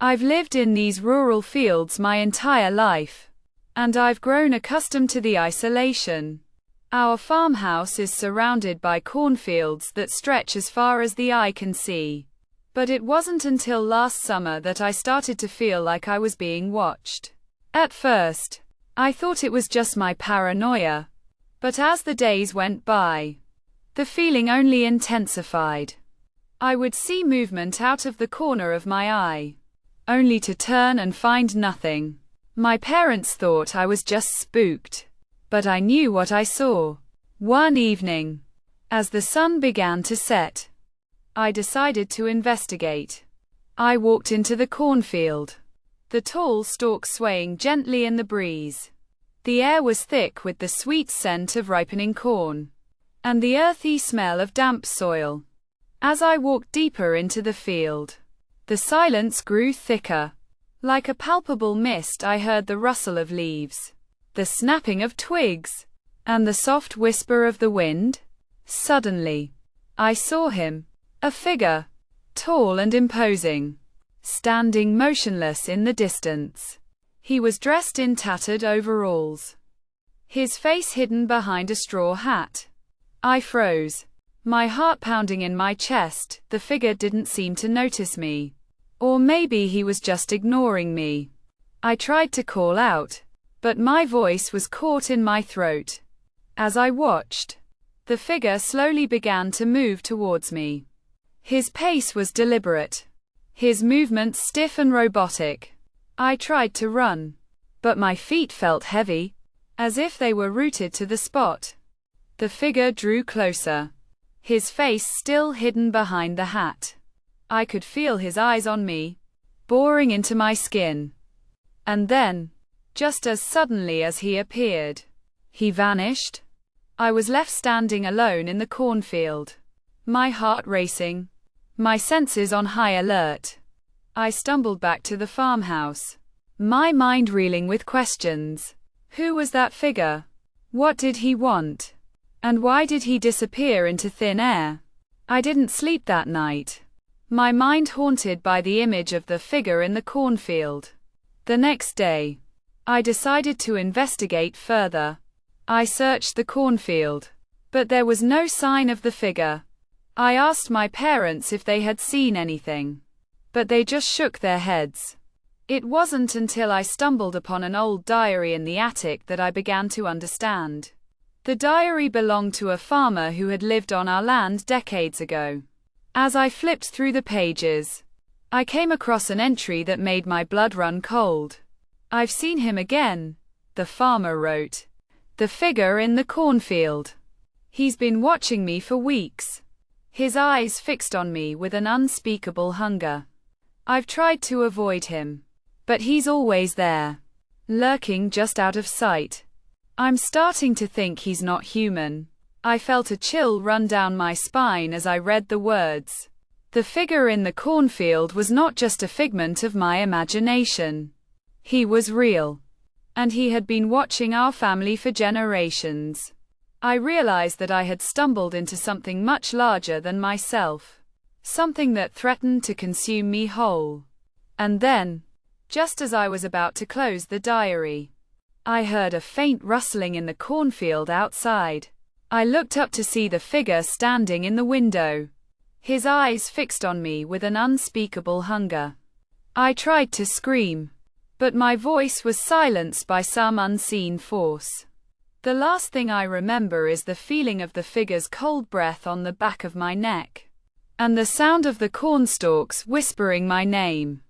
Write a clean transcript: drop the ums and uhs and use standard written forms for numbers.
I've lived in these rural fields my entire life, and I've grown accustomed to the isolation. Our farmhouse is surrounded by cornfields that stretch as far as the eye can see. But it wasn't until last summer that I started to feel like I was being watched. At first, I thought it was just my paranoia, but as the days went by, the feeling only intensified. I would see movement out of the corner of my eye, only to turn and find nothing. My parents thought I was just spooked, but I knew what I saw. One evening, as the sun began to set, I decided to investigate. I walked into the cornfield, the tall stalks swaying gently in the breeze. The air was thick with the sweet scent of ripening corn, and the earthy smell of damp soil. As I walked deeper into the field, the silence grew thicker. Like a palpable mist, I heard the rustle of leaves, the snapping of twigs, and the soft whisper of the wind. Suddenly, I saw him, a figure, tall and imposing, standing motionless in the distance. He was dressed in tattered overalls, his face hidden behind a straw hat. I froze, my heart pounding in my chest. The figure didn't seem to notice me. Or maybe he was just ignoring me. I tried to call out, but my voice was caught in my throat. As I watched, the figure slowly began to move towards me. His pace was deliberate, his movements stiff and robotic. I tried to run, but my feet felt heavy, as if they were rooted to the spot. The figure drew closer, his face still hidden behind the hat. I could feel his eyes on me, boring into my skin. And then, just as suddenly as he appeared, he vanished. I was left standing alone in the cornfield, my heart racing, my senses on high alert. I stumbled back to the farmhouse, my mind reeling with questions. Who was that figure? What did he want? And why did he disappear into thin air? I didn't sleep that night, my mind haunted by the image of the figure in the cornfield. The next day, I decided to investigate further. I searched the cornfield, but there was no sign of the figure. I asked my parents if they had seen anything, but they just shook their heads. It wasn't until I stumbled upon an old diary in the attic that I began to understand. The diary belonged to a farmer who had lived on our land decades ago. As I flipped through the pages, I came across an entry that made my blood run cold. "I've seen him again," the farmer wrote. "The figure in the cornfield. He's been watching me for weeks, his eyes fixed on me with an unspeakable hunger. I've tried to avoid him, but he's always there, lurking just out of sight. I'm starting to think he's not human." I felt a chill run down my spine as I read the words. The figure in the cornfield was not just a figment of my imagination. He was real, and he had been watching our family for generations. I realized that I had stumbled into something much larger than myself, something that threatened to consume me whole. And then, just as I was about to close the diary, I heard a faint rustling in the cornfield outside. I looked up to see the figure standing in the window, his eyes fixed on me with an unspeakable hunger. I tried to scream, but my voice was silenced by some unseen force. The last thing I remember is the feeling of the figure's cold breath on the back of my neck, and the sound of the cornstalks whispering my name.